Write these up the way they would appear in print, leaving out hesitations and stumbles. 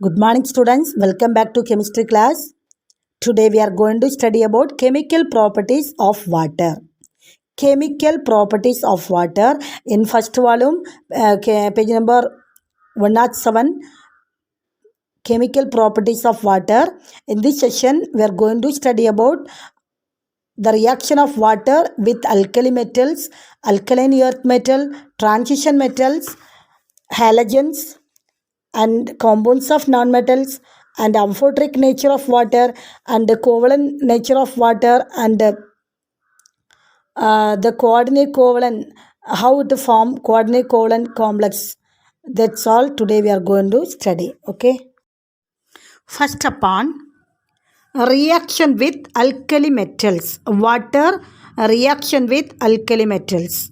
Good morning students, welcome back to chemistry class. Today we are going to study about chemical properties of water. Chemical properties of water in first volume, page number 107, chemical properties of water. In this session we are going to study about the reaction of water with alkali metals, alkaline earth metal, transition metals, halogens, and compounds of nonmetals, and amphoteric nature of water, and the covalent nature of water, and the coordinate covalent, how to form coordinate covalent complex. That's all today we are going to study. Okay. First upon reaction with alkali metals. Water reaction with alkali metals.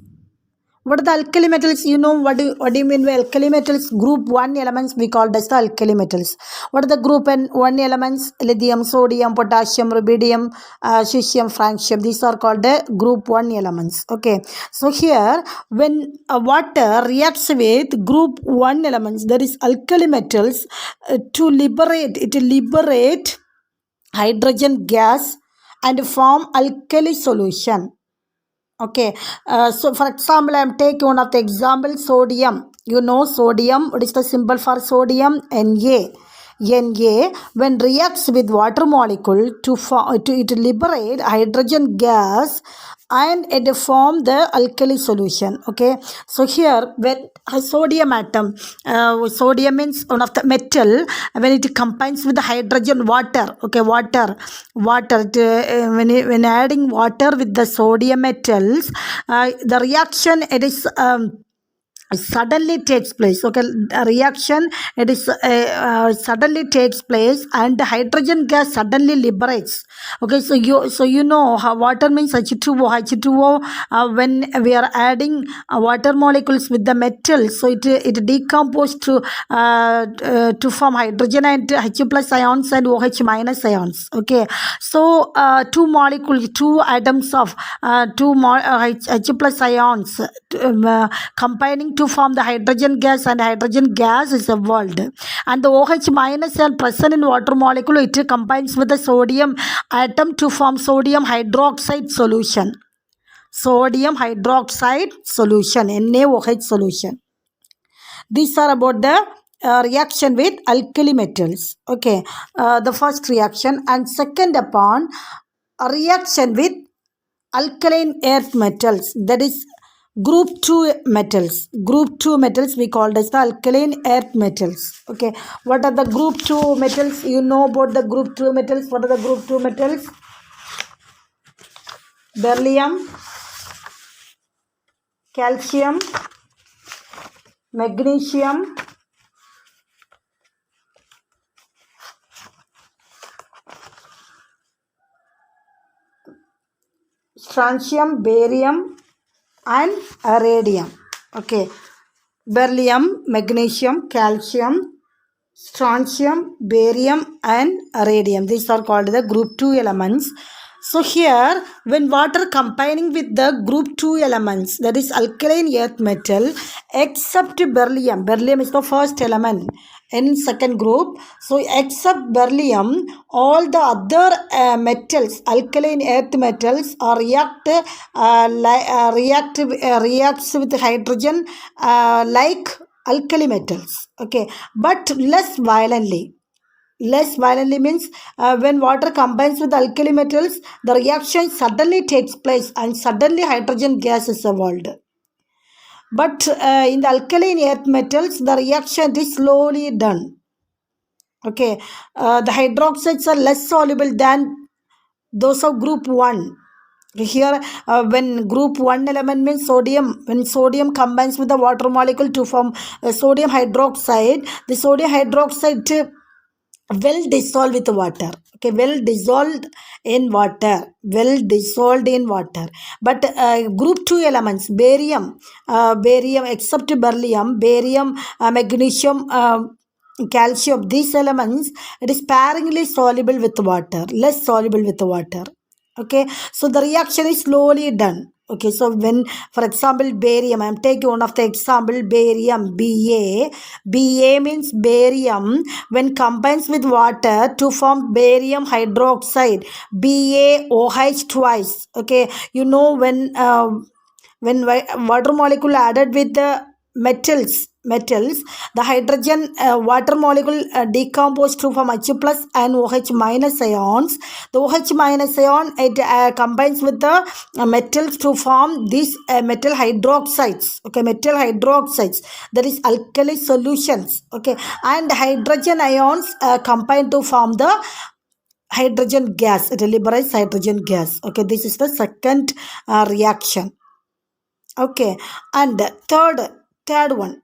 What are the alkali metals? You know what do you mean by alkali metals? Group 1 elements we call as the alkali metals. What are the group 1 elements? Lithium, sodium, potassium, rubidium, cesium, francium. These are called the group 1 elements. Okay. So here when water reacts with group 1 elements, that is alkali metals, to liberate hydrogen gas and form alkali solution. Okay, so for example, I am taking one of the example, sodium. You know sodium, what is the symbol for sodium? Na. Na, when reacts with water molecule to liberate hydrogen gas and it form the alkali solution. Okay, so here when a sodium atom, sodium means one of the metal, when it combines with the hydrogen water. Okay, water when adding water with the sodium metals, the reaction it is suddenly takes place. Okay, a reaction it is suddenly takes place and the hydrogen gas suddenly liberates. Okay, so you know how water means H2O. When we are adding water molecules with the metal, so it decomposes to form hydrogen and H plus ions and OH minus ions. Okay, so two atoms of H plus ions combining to form the hydrogen gas, and hydrogen gas is evolved, and the OH minus are present in water molecule. It combines with the sodium atom to form sodium hydroxide solution. Sodium hydroxide solution, NaOH solution. These are about the reaction with alkali metals. Okay, the first reaction, and second upon a reaction with alkaline earth metals, that is group 2 metals. Group 2 metals we called as the alkaline earth metals. Okay, what are the group 2 metals? You know about the group 2 metals. What are the group 2 metals? Beryllium, calcium, magnesium, strontium, barium, and radium. Okay, beryllium, magnesium, calcium, strontium, barium, and radium. These are called the group 2 elements. So here when water combining with the group 2 elements, that is alkaline earth metal, except beryllium. Beryllium is the first element in second group. So except beryllium, all the other metals, alkaline earth metals, are reacts with hydrogen like alkali metals. Okay, but less violently. Less violently means when water combines with alkali metals, the reaction suddenly takes place and suddenly hydrogen gas is evolved. But in the alkaline earth metals, the reaction is slowly done. Okay, the hydroxides are less soluble than those of group 1. Here when group 1 element means sodium, when sodium combines with the water molecule to form sodium hydroxide, the sodium hydroxide well dissolved with water. Okay, well dissolved in water. But group 2 elements, barium except beryllium, barium, magnesium, calcium, these elements, it is sparingly soluble with water, less soluble with water. Okay, so the reaction is slowly done. Okay, so when, for example, barium, I am taking one of the example, barium, Ba means barium when combines with water to form barium hydroxide, BaOH twice. Okay, you know when water molecule added with the metals, the hydrogen water molecule decomposed to form H plus and OH minus ions. The OH minus ion, it combines with the metals to form these metal hydroxides. Okay, metal hydroxides, that is alkali solutions. Okay, and hydrogen ions combine to form the hydrogen gas. It liberates hydrogen gas. Okay, this is the second reaction. Okay, and third one,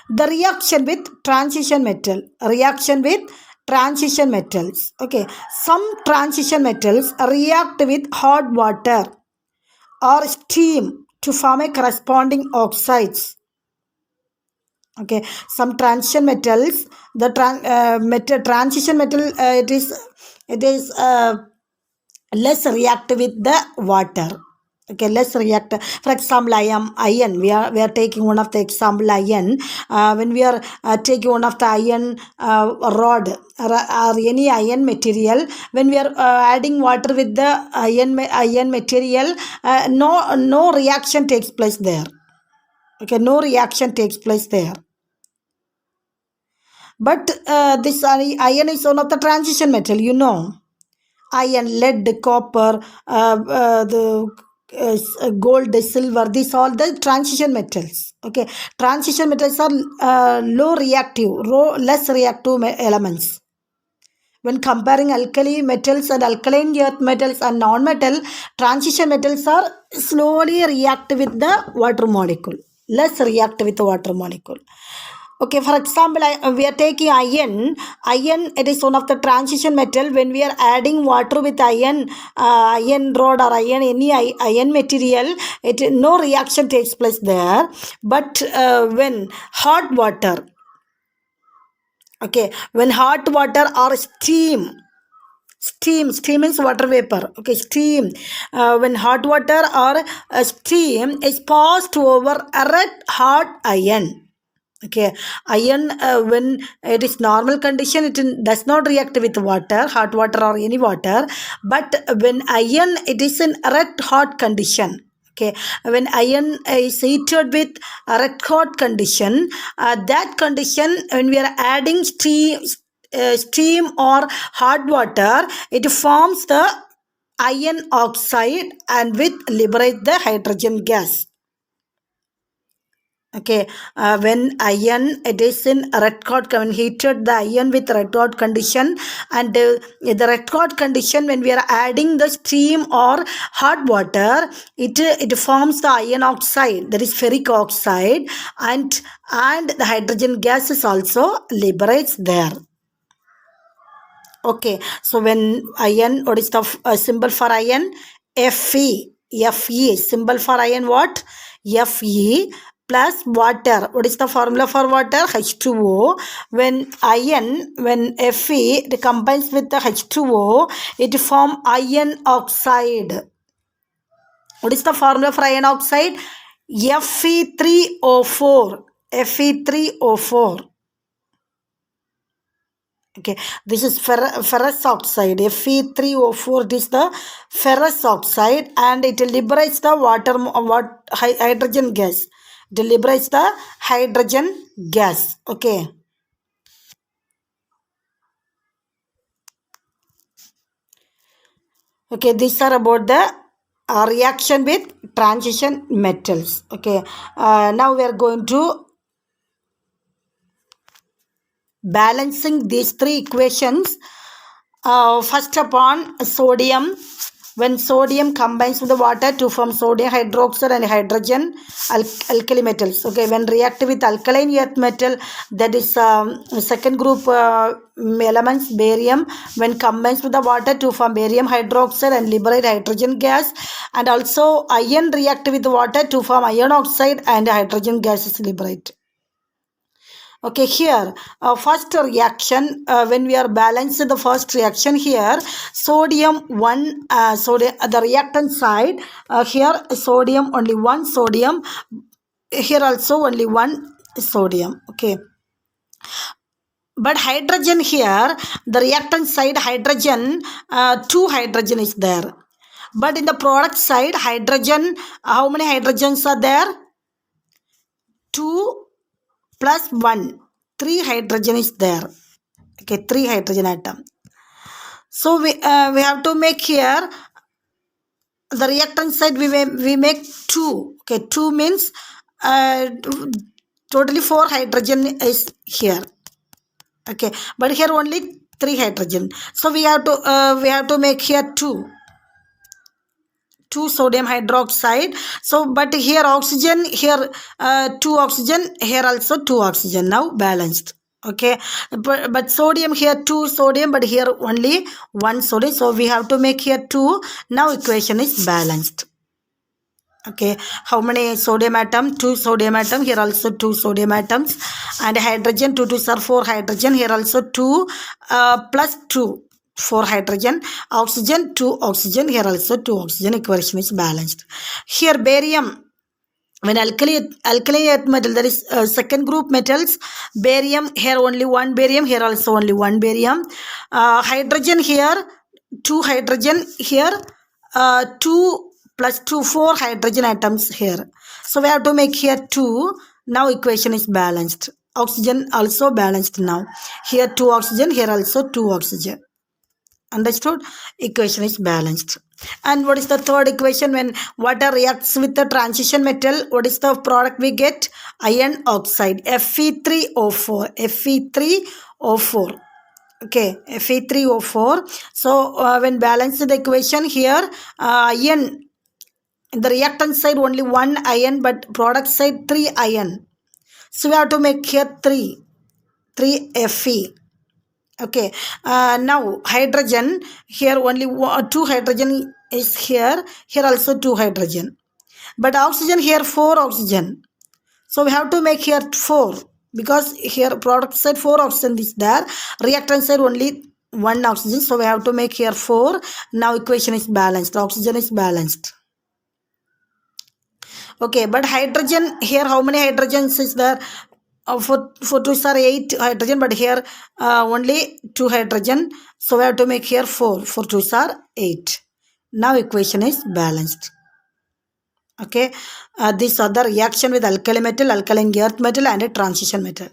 the reaction with transition metals. Okay, some transition metals react with hot water or steam to form a corresponding oxides. Okay, some transition metals, the transition metal, it is less reactive with the water. Okay, less react. For example, iron. We are taking one of the example, iron. When we are taking one of the iron rod or any iron material, when we are adding water with the iron material, no reaction takes place there. Okay, no reaction takes place there. But this iron is one of the transition metal, you know. Iron, lead, copper, the gold, silver, these all the transition metals. Okay, transition metals are less reactive elements. When comparing alkali metals and alkaline earth metals and non-metal, transition metals are slowly react with the water molecule, less react with the water molecule. Okay, for example, we are taking iron. Iron, it is one of the transition metal. When we are adding water with iron rod or any iron material, no reaction takes place there. But when hot water, okay, when hot water or steam means water vapor. Okay, steam. When hot water or steam is passed over a red hot iron. Okay, iron, when it is normal condition, it does not react with water, hot water or any water. But when iron, it is in red hot condition. Okay, when iron is heated with a red hot condition, that condition, when we are adding steam or hot water, it forms the iron oxide and with liberate the hydrogen gas. Okay, when iron, it is in red hot, when heated the iron with red hot condition, and the red hot condition, when we are adding the steam or hot water, it forms the iron oxide, that is ferric oxide, and the hydrogen gas is also liberates there. Okay, so when iron, what is the symbol for iron? Fe. Symbol for iron, what? Fe plus water. What is the formula for water? H2O. When iron, when Fe, it combines with the H2O, it forms iron oxide. What is the formula for iron oxide? Fe3O4. Fe3O4. Okay, this is ferrous oxide. Fe3O4, it is the ferrous oxide, and it liberates the hydrogen gas. It liberates the hydrogen gas. Okay. Okay, these are about the reaction with transition metals. Okay, now we are going to balancing these three equations. First upon sodium. When sodium combines with the water to form sodium hydroxide and hydrogen alkali metals. Okay, when react with alkaline earth metal, that is second group elements, barium, when combines with the water to form barium hydroxide and liberate hydrogen gas, and also iron react with the water to form iron oxide and hydrogen gas is liberated. Okay, here first reaction, when we are balanced the first reaction here, sodium 1, sodium the reactant side, here sodium only one sodium, here also only one sodium. Okay, but hydrogen here, the reactant side hydrogen, 2 hydrogen is there, but in the product side hydrogen, how many hydrogens are there? 2 plus 1, 3 hydrogen is there. Okay, 3 hydrogen atom. So we have to make here the reactant side, we make 2. Okay, 2 means totally 4 hydrogen is here. Okay, but here only 3 hydrogen. So we have to make here 2 sodium hydroxide. So but here oxygen, here 2 oxygen, here also 2 oxygen, now balanced. Okay, but sodium here 2 sodium, but here only 1 sodium, so we have to make here 2. Now equation is balanced. Okay, how many sodium atom? 2 sodium atom, here also 2 sodium atoms, and hydrogen 2 2 are 4 hydrogen, here also 2 plus 2 4 hydrogen, oxygen 2 oxygen, here also 2 oxygen, equation is balanced. Here barium, when alkali earth metal, there is second group metals, barium, here only one barium, here also only one barium, hydrogen here 2 hydrogen, here 2 plus 2 4 hydrogen atoms here, so we have to make here 2. Now equation is balanced. Oxygen also balanced now, here 2 oxygen, here also 2 oxygen. Understood? Equation is balanced. And what is the third equation? When water reacts with the transition metal, what is the product we get? Iron oxide, Fe3O4. Fe3O4. Okay, Fe3O4. So when balanced the equation here, iron, in the reactant side only 1 iron, but product side 3 iron. So we have to make here 3 Fe. Okay, now hydrogen, here only 2 hydrogen is here, here also 2 hydrogen, but oxygen here 4 oxygen, so we have to make here 4, because here product side 4 oxygen is there, reactant side only 1 oxygen, so we have to make here 4. Now equation is balanced, oxygen is balanced. Okay, but hydrogen here, how many hydrogens is there? For 2 are 8 hydrogen, but here only 2 hydrogen, so we have to make here 4. For 2 are 8. Now equation is balanced. Okay, these are the reaction with alkali metal, alkaline earth metal, and a transition metal.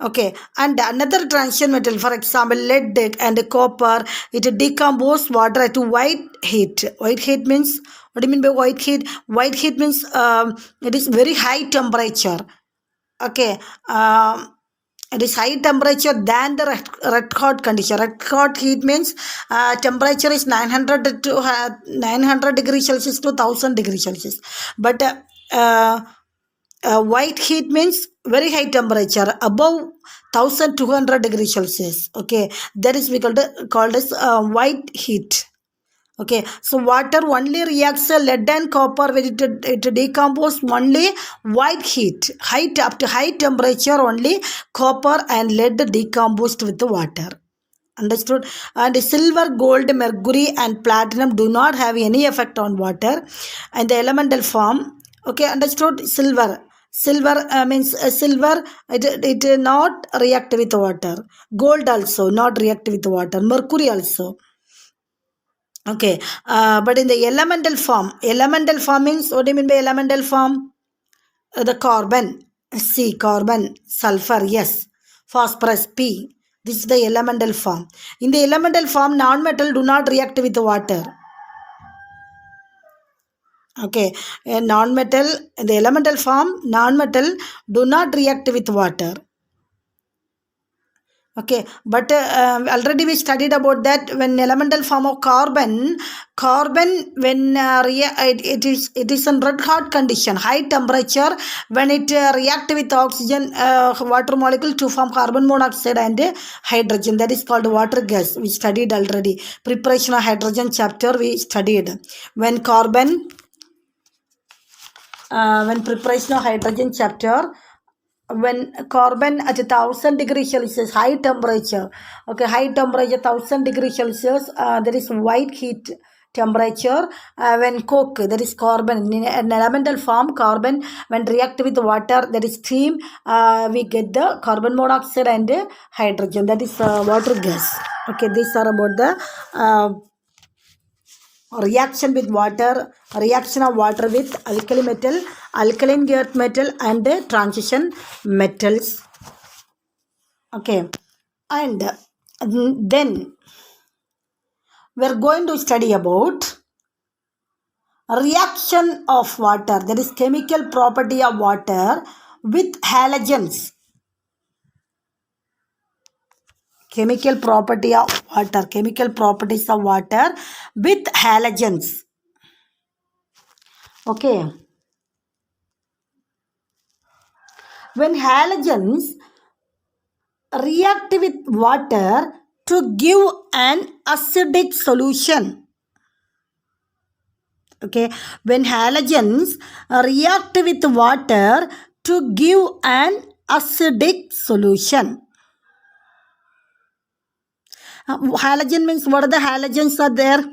Okay, and another transition metal, for example lead and copper, it decompose water at white heat. White heat means, what do you mean by white heat? White heat means it is very high temperature. Okay, it is high temperature than the red hot condition. Red hot heat means temperature is 900 to 900 degrees Celsius to 1000 degrees Celsius. But white heat means very high temperature, above 1200 degrees Celsius. Okay, that is called as white heat. Okay, so water only reacts lead and copper when it decomposes only white heat. Up to high temperature only copper and lead decomposed with the water. Understood? And silver, gold, mercury and platinum do not have any effect on water and the elemental form. Okay, understood? Silver means silver, it not react with water. Gold also not react with water. Mercury also. Okay, but in the elemental form means, what do you mean by elemental form? The carbon, C, carbon, sulfur, yes, phosphorus, P. This is the elemental form. In the elemental form, non-metal do not react with water. Okay, a non-metal, in the elemental form, non-metal do not react with water. Okay, but already we studied about that. When elemental form of carbon when it is in red hot condition, high temperature, when it react with oxygen water molecule to form carbon monoxide and hydrogen, that is called water gas. We studied already. Preparation of hydrogen chapter we studied. When preparation of hydrogen chapter when carbon at 1000 degrees Celsius, high temperature, okay, high temperature 1000 degrees Celsius, there is white heat temperature. When coke, there is carbon in an elemental form. Carbon when react with water, there is steam, we get the carbon monoxide and hydrogen, that is water gas. Okay, these are about the reaction with water, reaction of water with alkali metal, alkaline earth metal and transition metals. Okay, and then we are going to study about reaction of water, that is chemical property of water with halogens. Chemical property of water, chemical properties of water with halogens. Okay, when halogens react with water to give an acidic solution. Okay, when halogens react with water to give an acidic solution. Halogen means, what are the halogens are there?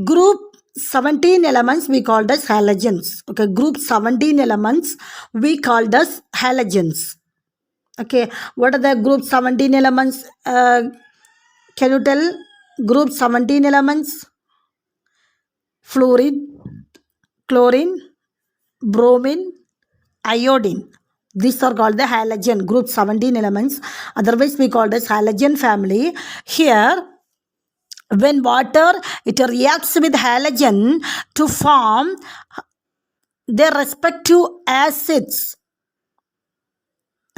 Group 17 elements we called as halogens. Okay, group 17 elements we called as halogens. Okay, what are the group 17 elements? Can you tell group 17 elements? Fluorine, chlorine, bromine, iodine. These are called the halogen, group 17 elements. Otherwise, we call this halogen family. Here, when water, it reacts with halogen to form their respective acids.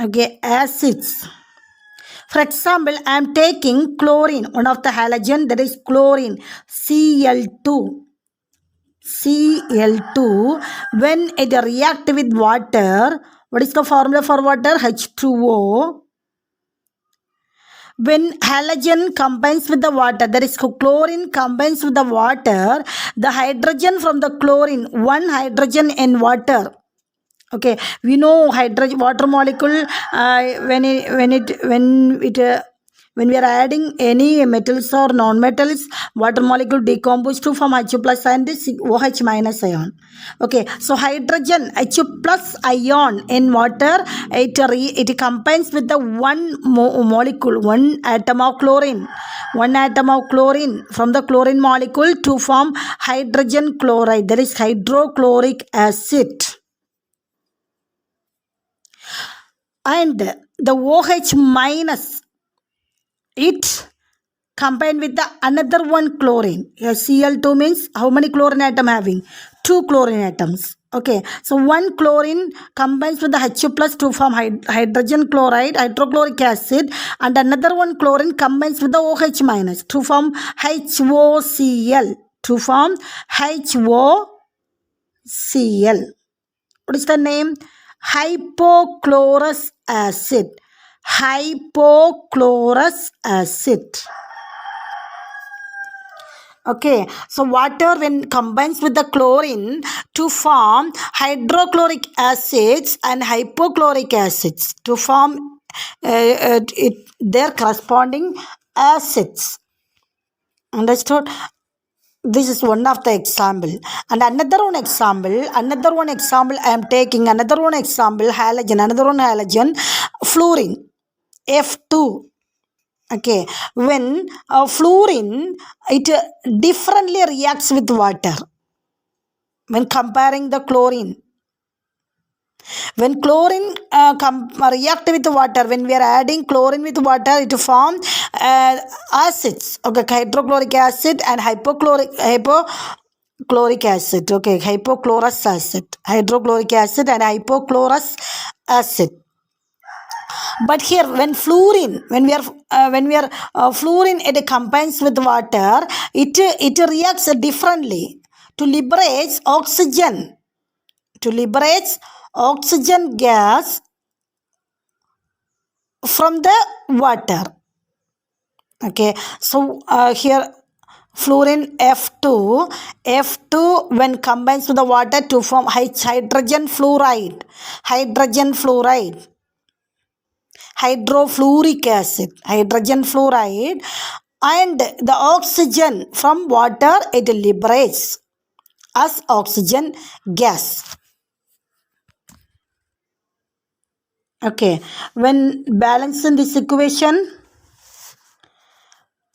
Okay, acids. For example, I am taking chlorine, one of the halogen, that is chlorine, Cl2. Cl2, when it reacts with water, what is the formula for water? H2O. When halogen combines with the water, that is chlorine combines with the water, the hydrogen from the chlorine, one hydrogen in water. Okay, we know hydrogen water molecule, when we are adding any metals or non-metals, water molecule decompose to form H plus and OH minus ion. Okay, so hydrogen H plus ion in water, it combines with the one molecule, one atom of chlorine. One atom of chlorine from the chlorine molecule to form hydrogen chloride, that is hydrochloric acid. And the OH minus, it combined with the another one chlorine. Cl2 means how many chlorine atom having? 2 chlorine atoms. Okay, so one chlorine combines with the H plus to form hydrogen chloride, hydrochloric acid, and another one chlorine combines with the OH minus to form HOCl. To form HOCl. What is the name? Hypochlorous acid. Hypochlorous acid. Okay, so water when combines with the chlorine to form hydrochloric acids and hypochloric acids to form their corresponding acids. Understood? This is one of the example. And another one example I am taking, another one example, halogen, fluorine, F2. Okay, when fluorine, it differently reacts with water when comparing the chlorine. When chlorine react with water, when we are adding chlorine with water, it forms acids. Okay, hydrochloric acid and hypochloric acid. Okay, hypochlorous acid, hydrochloric acid and hypochlorous acid. But here, when fluorine, fluorine, it combines with water, it reacts differently to liberate oxygen. To liberate oxygen gas from the water. Okay, so here fluorine F2 when combines with the water to form hydrogen fluoride. hydrofluoric acid, hydrogen fluoride, and the oxygen from water it liberates as oxygen gas. Okay, when balance in this equation,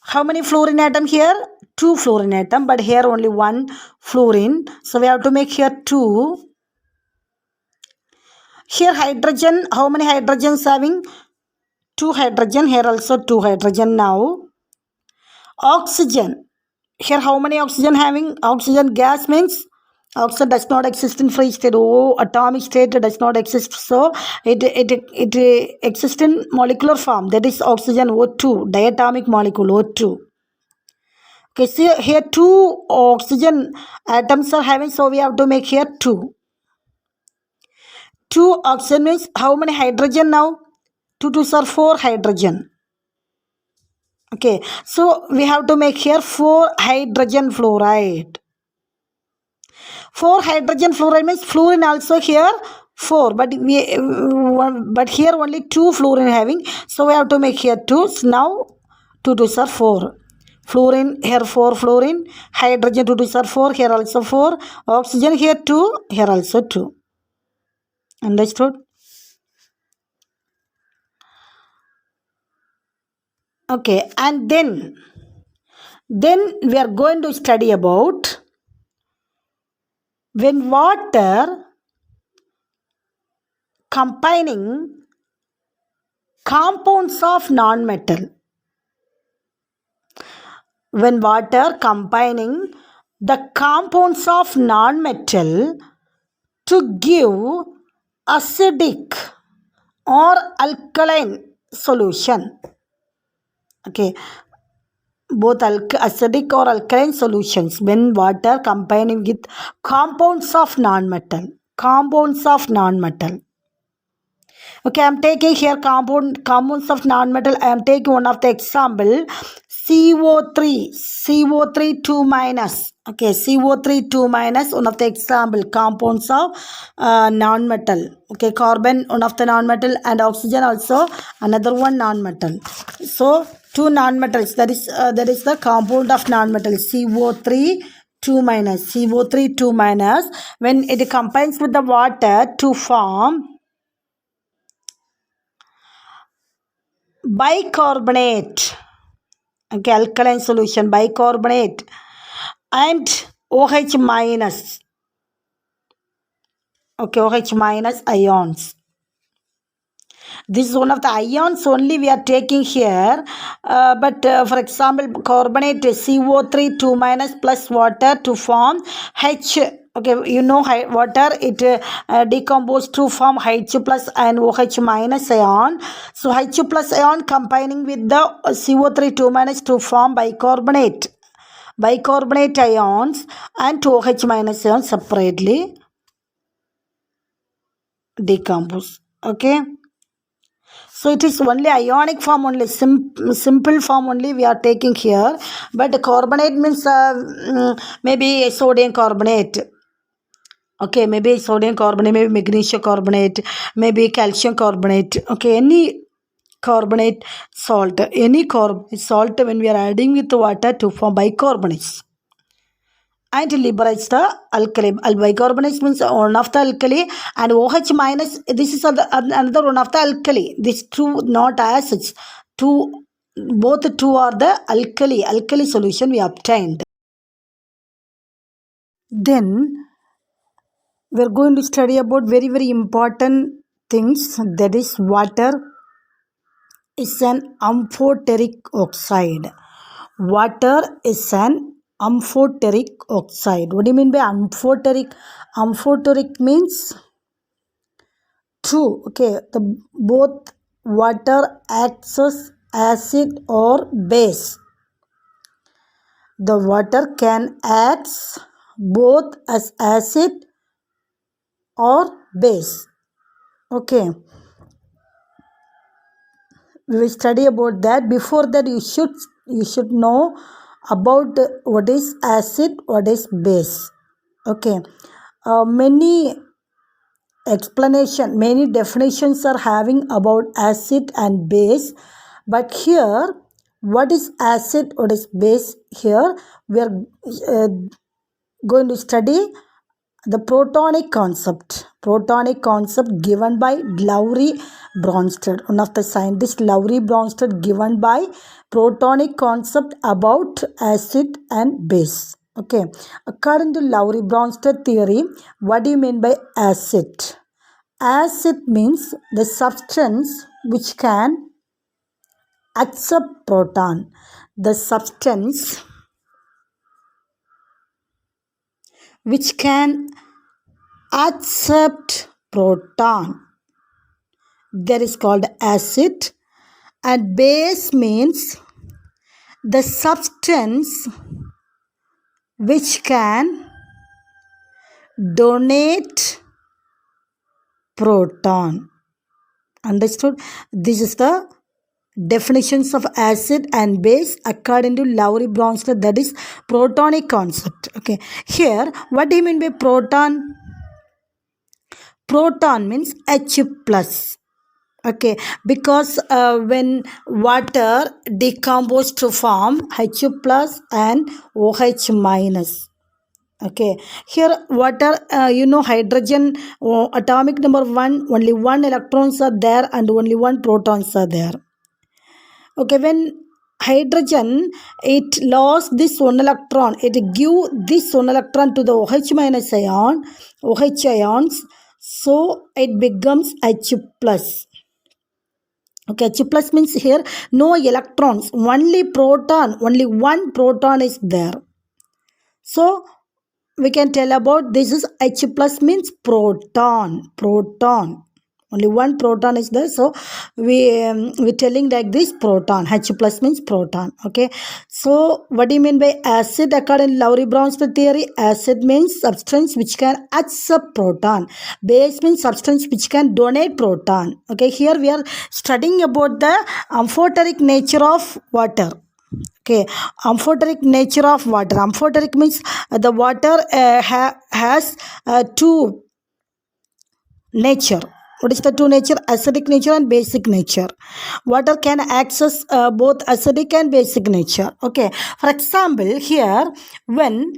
how many fluorine atom here? 2 fluorine atom, but here only 1 fluorine. So we have to make here 2. Here hydrogen, how many hydrogens having? 2 hydrogen, here also 2 hydrogen now. Oxygen, here how many oxygen having? Oxygen gas means oxygen does not exist in free state. Oh, atomic state does not exist. So it exists in molecular form. That is oxygen O2, diatomic molecule O2. Okay, so here 2 oxygen atoms are having, so we have to make here 2. 2 oxygen means how many hydrogen now? 2 2s are 4 hydrogen. Okay, so we have to make here 4 hydrogen fluoride. 4 hydrogen fluoride means fluorine also here 4, but here only 2 fluorine having, so we have to make here 2. So now 2 2s are 4. Fluorine here 4 fluorine, hydrogen 2 2s are 4, here also 4, oxygen here 2, here also 2. Understood? Okay, and then we are going to study about when water combining compounds of non-metal. When water combining the compounds of non-metal to give acidic or alkaline solution. Okay, both acidic or alkaline solutions when water combining with compounds of non-metal. Okay, I am taking here compounds of non-metal. I am taking one of the example, CO3 2 minus. Okay, CO3 2 minus, one of the example compounds of non-metal. Okay, carbon one of the non-metal, and oxygen also another one non-metal. So 2 non-metals, that is the compound of non-metal, CO3 2 minus. CO3 2 minus, when it combines with the water to form bicarbonate. Okay, alkaline solution, bicarbonate, and OH minus. Okay, OH minus ions. This is one of the ions only we are taking here. But for example, carbonate CO3 2 minus plus water to form H. Okay, you know water, it decomposes to form H plus and OH minus ion. So H plus ion combining with the CO3 2 minus to form bicarbonate ions, and OH minus ions separately decompose. Okay. So it is only ionic form only, simple form only we are taking here. But carbonate means maybe sodium carbonate. Okay, maybe sodium carbonate, maybe magnesium carbonate, maybe calcium carbonate. Okay, any carbonate salt, any salt when we are adding with water to form bicarbonates. And liberates the alkali. Bicarbonate means one of the alkali, and OH minus, this is another one of the alkali. These two not acids. Both two are the alkali solution we obtained. Then we are going to study about very important things, that is water is an amphoteric oxide. Water is an amphoteric oxide. What do you mean by amphoteric? Amphoteric means two. Okay, both water acts as acid or base. The water can act both as acid or base. Okay, we will study about that. Before that, you should know about what is acid, what is base. Okay, many explanation, many definitions are having about acid and base, but here what is acid, what is base? Here we are uh, going to study the protonic concept given by Lowry Bronsted, one of the scientists. Lowry Bronsted given by protonic concept about acid and base. Okay, according to Lowry Bronsted theory, what do you mean by acid? Acid means the substance which can accept proton. The substance which can accept proton, that is called acid. And base means the substance which can donate proton. Understood? This is the definitions of acid and base according to Lowry Bronsted, that is protonic concept. Okay, here what do you mean by proton? Proton means H plus. Okay, because when water decomposes to form H plus and OH minus. Okay, here water, hydrogen atomic number 1, only 1 electrons are there and only 1 protons are there. Okay, when hydrogen, it lost this 1 electron, it give this 1 electron to the OH minus ion, OH ions, so it becomes H plus. Okay, H plus means here no electrons, only proton, only 1 proton is there. So we can tell about this is H plus means proton. Only 1 proton is there, so we're telling like this proton. H plus means proton. Okay, so what do you mean by acid? According to Lowry Bronsted theory, acid means substance which can accept proton. Base means substance which can donate proton. Okay, here we are studying about the amphoteric nature of water. Okay, amphoteric nature of water. Amphoteric means the water has two nature. What is the two nature? Acidic nature and basic nature. Water can access both acidic and basic nature. Okay, for example, here when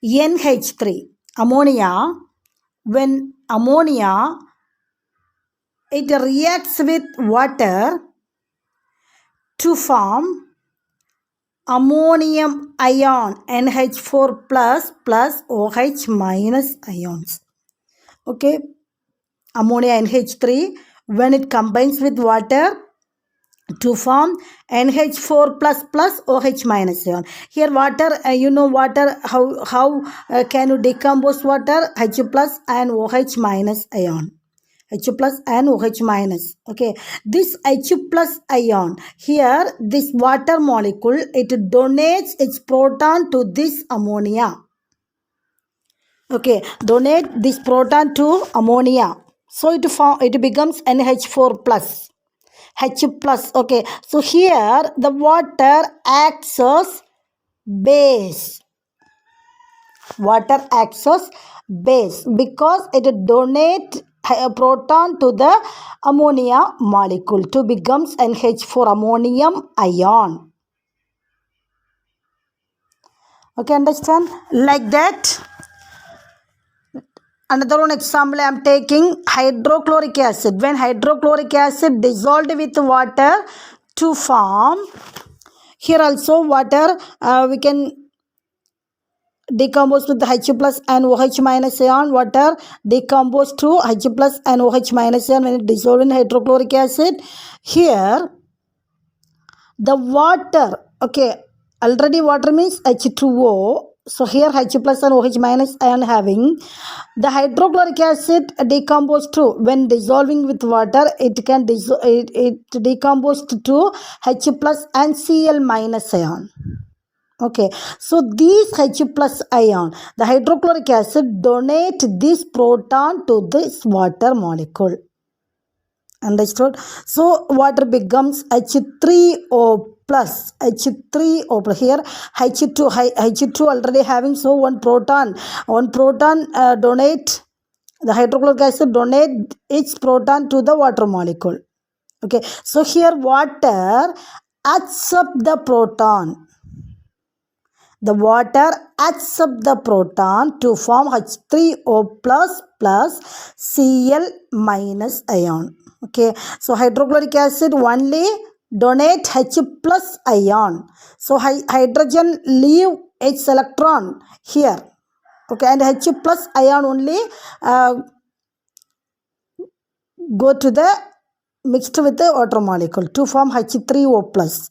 NH3, ammonia, when ammonia, it reacts with water to form ammonium ion, NH4 plus OH minus ions. Okay, ammonia NH3, when it combines with water to form NH4 plus OH minus ion. Here water, water, how can you decompose water? H plus and OH minus ion. H plus and OH minus. Okay, this H plus ion, here this water molecule, it donates its proton to this ammonia. Okay, donate this proton to ammonia, so it becomes NH4 plus, H plus. Okay, so here the water acts as base. Water acts as base because it donates a proton to the ammonia molecule to becomes NH4 ammonium ion. Okay, understand? Like that. Another one example I am taking, hydrochloric acid. When hydrochloric acid dissolved with water to form, here also water we can decompose with the H plus and OH minus ion. Water decompose to H plus and OH minus ion when it dissolved in hydrochloric acid. Here the water, okay, already water means H2O. So here H plus and OH minus ion having. The hydrochloric acid decomposed to, when dissolving with water, it can decompose to H plus and Cl minus ion. Okay, so these H plus ion, the hydrochloric acid donate this proton to this water molecule. Understood? So water becomes H3O plus. H3O plus. Here H2 already having, so one proton donate, the hydrochloric acid donate its proton to the water molecule. Okay, so here water accept the proton. The water accept the proton to form H3O plus Cl minus ion. Okay, so hydrochloric acid only donate H plus ion. So hydrogen leave its electron here. Okay, and H plus ion only go to the mixed with the water molecule to form H3O plus.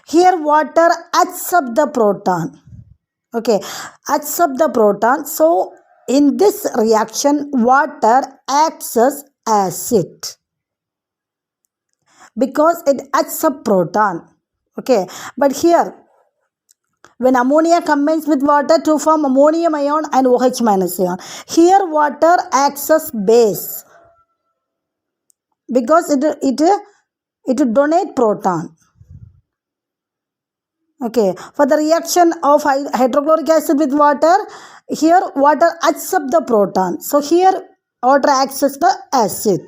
Here water accept the proton. Okay, accept the proton. So in this reaction water acts as acid because it accepts proton. Okay, but here when ammonia combines with water to form ammonium ion and OH minus ion, here water acts as base because it donate proton. Okay, for the reaction of hydrochloric acid with water, here water accept the proton. So here water acts as the acid.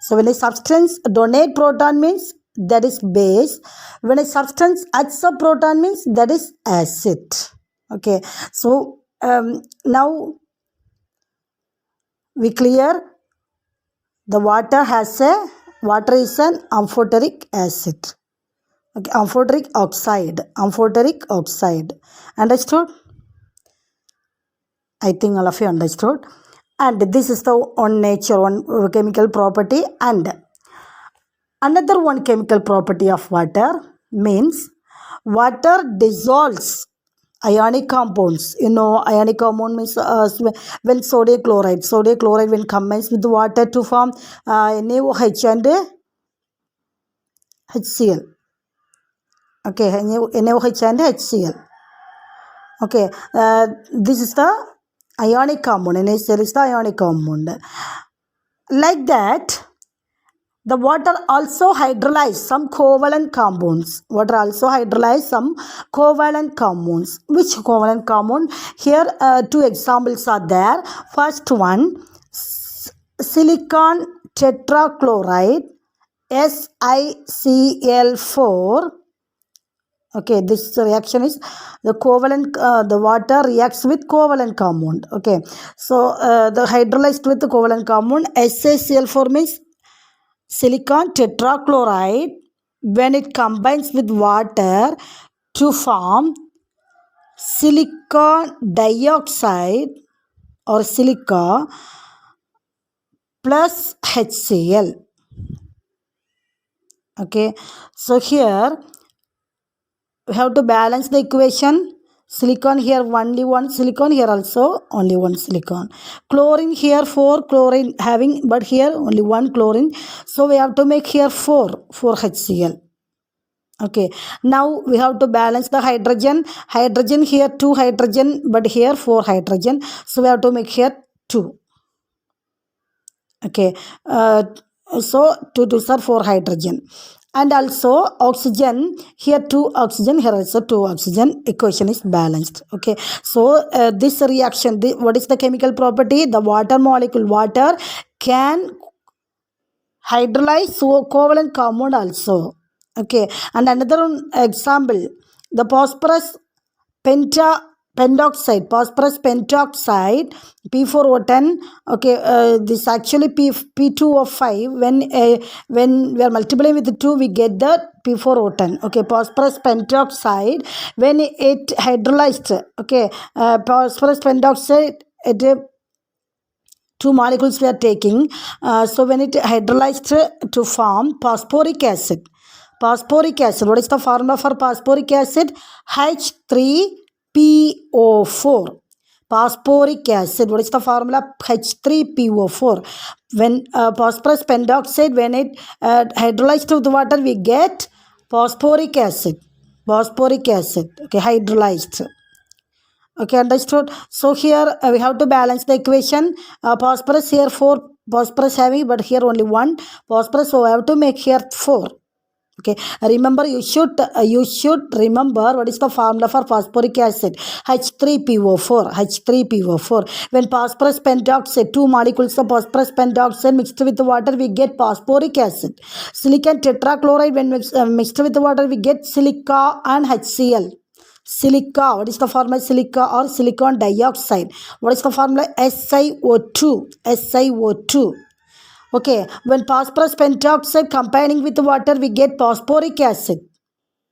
So when a substance donate proton means that is base. When a substance accept proton means that is acid. Okay, so now we clear the water is an amphoteric acid. Okay, amphoteric oxide. Understood? I think all of you understood. And this is the one chemical property. And another one chemical property of water means water dissolves ionic compounds. You know, ionic compound means when sodium chloride when combines with water to form NaOH and HCl. Okay, NaOH and HCl. Okay, this is the ionic compound. NaCl is the ionic compound. Like that, the water also hydrolyze some covalent compounds. Which covalent compound? Here, two examples are there. First one, silicon tetrachloride, SiCl4. Okay, this reaction is the covalent, the water reacts with covalent compound. Okay, so the hydrolyzed with the covalent compound, SiCl4 means silicon tetrachloride. When it combines with water to form silicon dioxide or silica plus HCl. Okay, so here we have to balance the equation. Silicon here only one silicon, here also only one silicon. Chlorine here 4 chlorine having, but here only one chlorine. So we have to make here 4 HCl. Okay, now we have to balance the hydrogen. Hydrogen here 2 hydrogen, but here 4 hydrogen. So we have to make here 2. Okay, so 2 2s are 4 hydrogen. And also oxygen, here 2 oxygen, here also 2 oxygen. Equation is balanced. Okay, so this reaction, what is the chemical property? The water molecule, water can hydrolyze covalent compound also. Okay, and another one example, the phosphorus pentoxide, P4O10. Okay, this actually P2O5. When we are multiplying with 2, we get the P4O10. Okay, phosphorus pentoxide, when it hydrolyzed. Okay, phosphorus pentoxide, it 2 molecules we are taking. So when it hydrolyzed to form phosphoric acid. Phosphoric acid, what is the formula for phosphoric acid? H3PO4. Phosphoric acid, what is the formula? H3PO4. When phosphorus pentoxide, when it hydrolyzed with water, we get phosphoric acid. Okay, hydrolyzed. Okay, understood? So here we have to balance the equation. Phosphorus here 4 phosphorus having, but here only one phosphorus, so I have to make here 4. Okay, remember, you should remember what is the formula for phosphoric acid. H3PO4. H3PO4. When phosphorus pentoxide, 2 molecules of phosphorus pentoxide mixed with water, we get phosphoric acid. Silicon tetrachloride, when mixed with water, we get silica and HCl. Silica, what is the formula? Silica or silicon dioxide. What is the formula? SiO2. SiO2. Okay, when phosphorus pentoxide combining with water, we get phosphoric acid.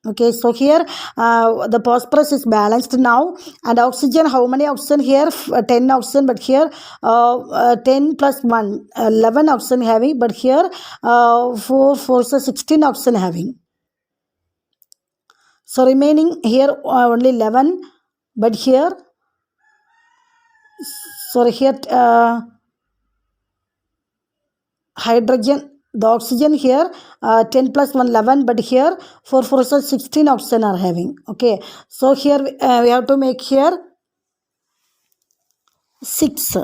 Okay, so here the phosphorus is balanced now. And oxygen, how many oxygen here? 10 oxygen, but here 10 plus 1, 11 oxygen having, but here 4, so 16 oxygen having. So remaining here only 11, but here, sorry, here hydrogen, the oxygen here 10 plus 1, 11, but here 4, so 16 oxygen are having. Okay, so here we have to make here 6.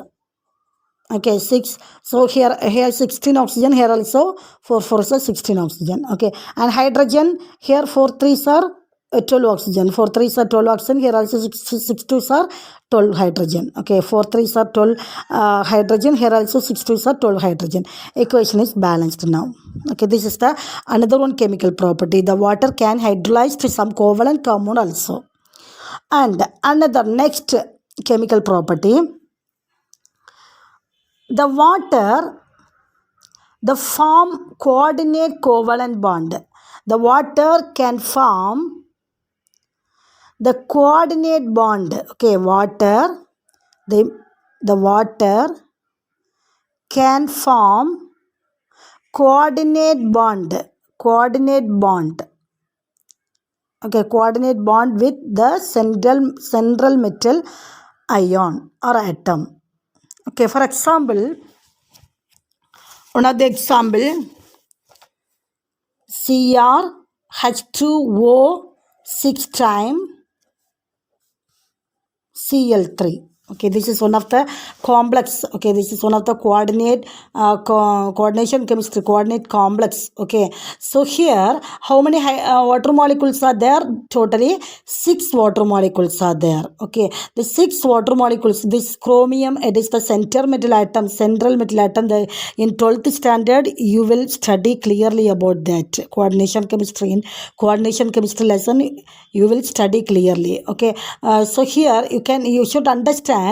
Okay, 6. So here 16 oxygen, here also 4, so 16 oxygen. Okay, and hydrogen here 4, 3 are 12 oxygen, 4, 3 are 12 oxygen, here also 6, 2 are 12 hydrogen. Okay, 4, 3 are 12 hydrogen, here also 6, 2 are 12 hydrogen. Equation is balanced now. Okay, this is the another one chemical property. The water can hydrolyze to some covalent compound also. And another next chemical property, the water, the form coordinate covalent bond. The water can form the coordinate bond. Okay, water, the water can form coordinate bond. Okay, coordinate bond with the central metal ion or atom. Okay, for example, one of the example, CrH2O 6 time Cl3. Okay, this is one of the complex. Okay, this is one of the coordination chemistry, coordinate complex. Okay, so here how many water molecules are there? Totally 6 water molecules are there. Okay, the 6 water molecules, this chromium, it is the central metal atom. In 12th standard you will study clearly about that. Coordination chemistry, in coordination chemistry lesson you will study clearly. Okay, so here you should understand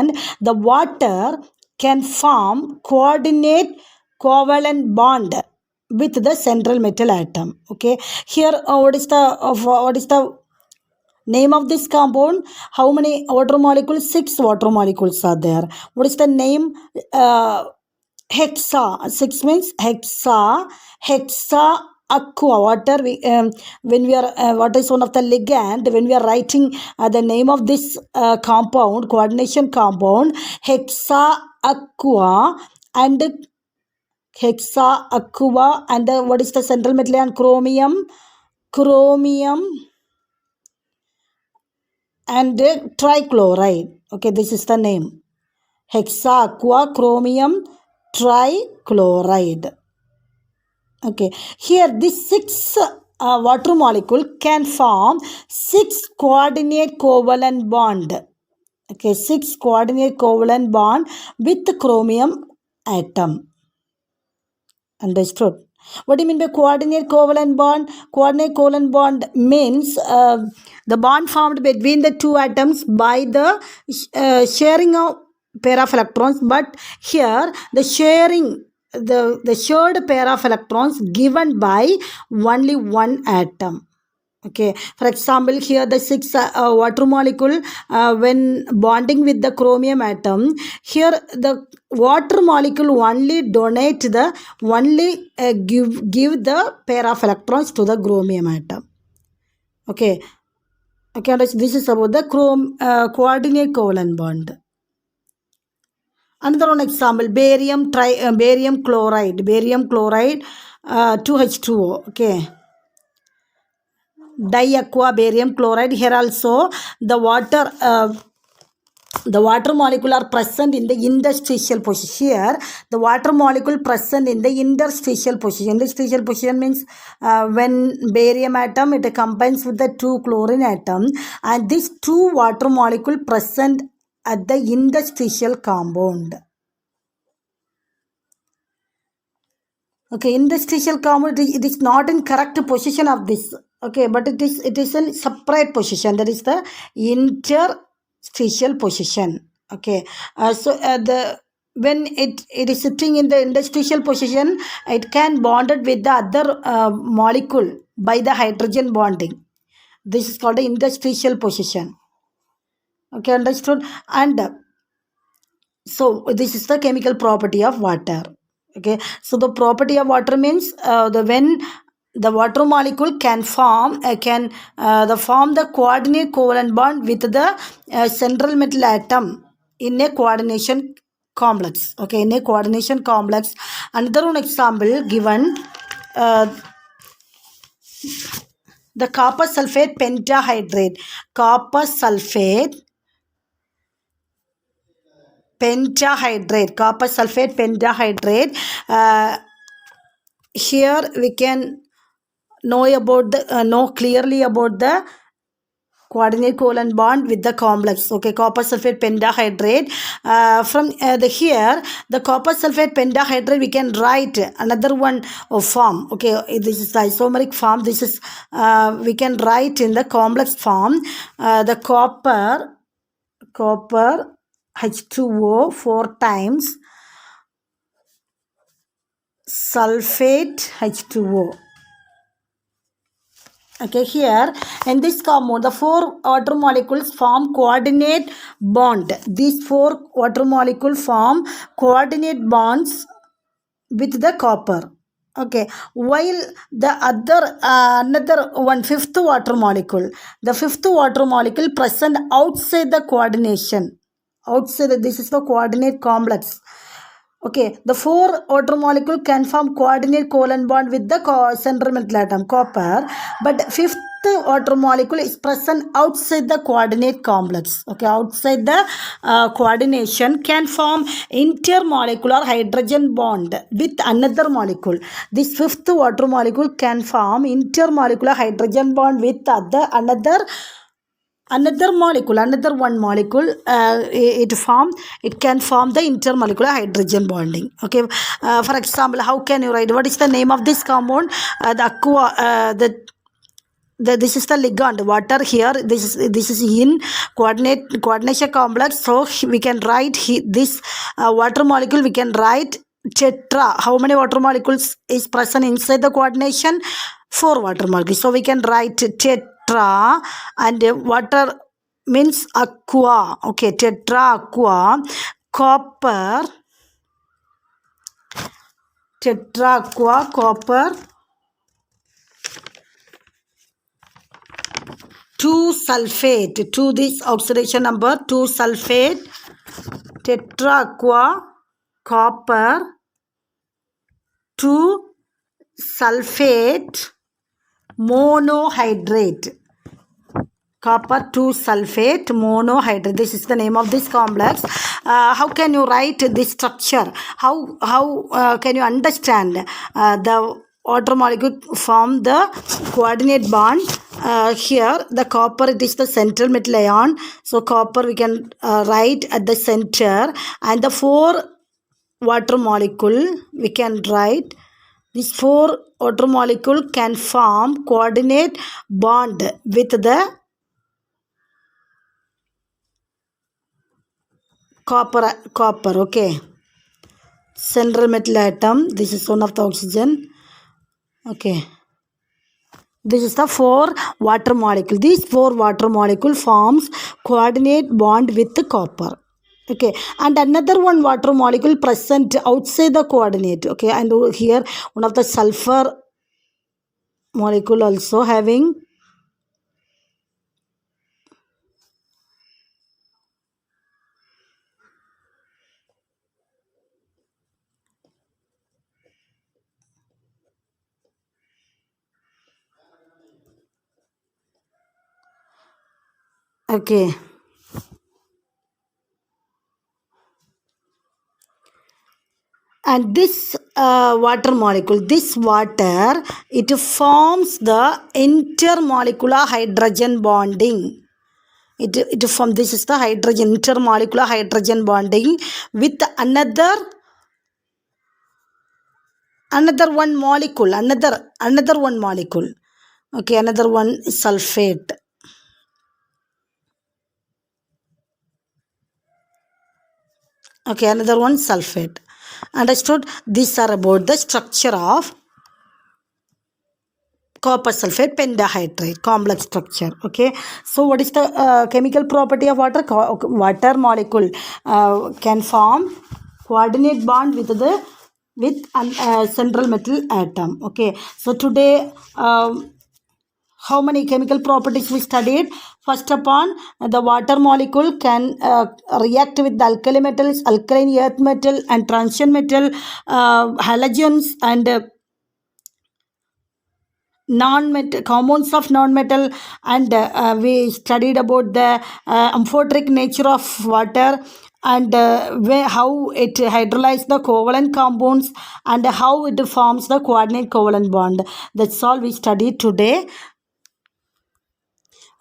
the water can form coordinate covalent bond with the central metal atom. Okay, here what is the name of this compound? How many water molecules? 6 water molecules are there. What is the name? Hexa. 6 means hexa aqua. Water, when we are what is one of the ligand, when we are writing the name of this compound, coordination compound, hexa aqua, and what is the central metal ion? Chromium and trichloride. Okay, this is the name, hexa aqua chromium trichloride. Okay, here this 6 water molecule can form 6 coordinate covalent bond. Okay, 6 coordinate covalent bond with the chromium atom. Understood? What do you mean by coordinate covalent bond? Coordinate covalent bond means the bond formed between the two atoms by the sharing of pair of electrons, but here the sharing, the shared pair of electrons given by only one atom. Okay, for example, here the 6 water molecule when bonding with the chromium atom, here the water molecule only donate the give the pair of electrons to the chromium atom. Okay, this is about the coordinate covalent bond. Another one example, barium chloride 2H2O. Okay, diaqua barium chloride. Here also the water the water molecule are present in the interstitial position. Here the water molecule present in the interstitial position. Interstitial position means when barium atom it combines with the 2 chlorine atom, and these 2 water molecule present at the interstitial compound. Okay, interstitial compound, it is not in correct position of this. Okay, but it is in separate position, that is the interstitial position. Okay, the when it is sitting in the interstitial position, it can bonded with the other molecule by the hydrogen bonding. This is called the interstitial position. Okay, understood? And so this is the chemical property of water. Okay, so the property of water means the when the water molecule can form the coordinate covalent bond with the central metal atom in a coordination complex. Okay, in a coordination complex. Another one example given, uh, the copper sulfate pentahydrate. Copper sulfate pentahydrate, copper sulfate pentahydrate. Here we can know clearly about the coordinate covalent bond with the complex. Okay, copper sulfate pentahydrate. From the here the copper sulfate pentahydrate, we can write another one of form. Okay, this is the isomeric form. This is we can write in the complex form. The copper H2O 4 times sulfate H2O. Okay, here in this compound the 4 water molecules form coordinate bond. These 4 water molecules form coordinate bonds with the copper. Okay, while the other another one, fifth water molecule, the fifth water molecule present outside the coordination. Outside, this is the coordinate complex. Okay, the 4 water molecule can form coordinate covalent bond with the central metal atom copper, but fifth water molecule is present outside the coordinate complex. Okay, outside the coordination can form intermolecular hydrogen bond with another molecule. This fifth water molecule can form intermolecular hydrogen bond with another molecule, another one molecule. It can form the intermolecular hydrogen bonding. Okay, for example, how can you write, what is the name of this compound? The aqua, this is the ligand water. Here this is in coordination complex, so we can write this water molecule, we can write tetra. How many water molecules is present inside the coordination? 4 water molecules, so we can write tetra, and water means aqua. Okay, tetra aqua. Copper, tetra aqua, copper 2 sulfate, to this oxidation number 2 sulfate, tetra aqua, copper 2 sulfate monohydrate. Copper 2 sulfate monohydrate. This is the name of this complex. How can you write this structure? How can you understand the water molecule form the coordinate bond? Here the copper, it is the central metal ion, so copper we can write at the center, and the 4 water molecule we can write. These 4 water molecule can form coordinate bond with the copper. Okay, central metal atom, this is one of the oxygen. Okay, this is the 4 water molecule. These 4 water molecule forms coordinate bond with the copper. Okay, and another one water molecule present outside the coordinate. Okay, and here one of the sulfur molecule also having. Okay, and this water molecule, this water, it forms the intermolecular hydrogen bonding. It form, this is the hydrogen, intermolecular hydrogen bonding with another one molecule, another one molecule. Okay, another one sulfate. Okay, another one sulfate. Understood? These are about the structure of copper sulfate pentahydrate complex structure. Okay, so what is the chemical property of water? Water molecule can form coordinate bond with central metal atom. Okay, so today how many chemical properties we studied? First upon, the water molecule can react with the alkali metals, alkaline earth metal and transition metal, halogens and non-metal compounds of non-metal, and we studied about the amphoteric nature of water, and how it hydrolyzes the covalent compounds, and how it forms the coordinate covalent bond. That's all we studied today.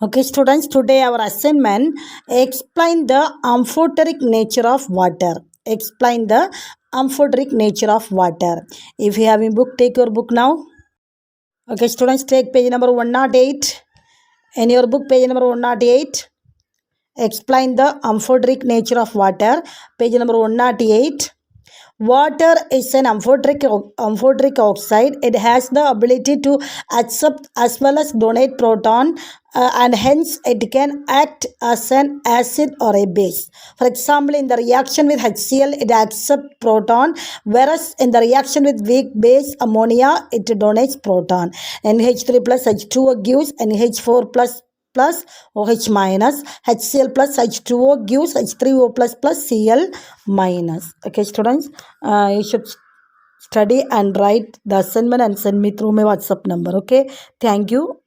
Okay, students, today our assignment, explain the amphoteric nature of water. Explain the amphoteric nature of water. If you have a book, take your book now. Okay, students, take page number 108. In your book, page number 108. Explain the amphoteric nature of water. Page number 108. Water is an amphoteric oxide. It has the ability to accept as well as donate proton, and hence it can act as an acid or a base. For example, in the reaction with HCl, it accepts proton, whereas in the reaction with weak base ammonia, it donates proton. NH3 plus H2O gives NH4 plus OH minus, HCl plus H2O gives H3O plus Cl minus. Okay, students, you should study and write the assignment and send me through my WhatsApp number. Okay, thank you.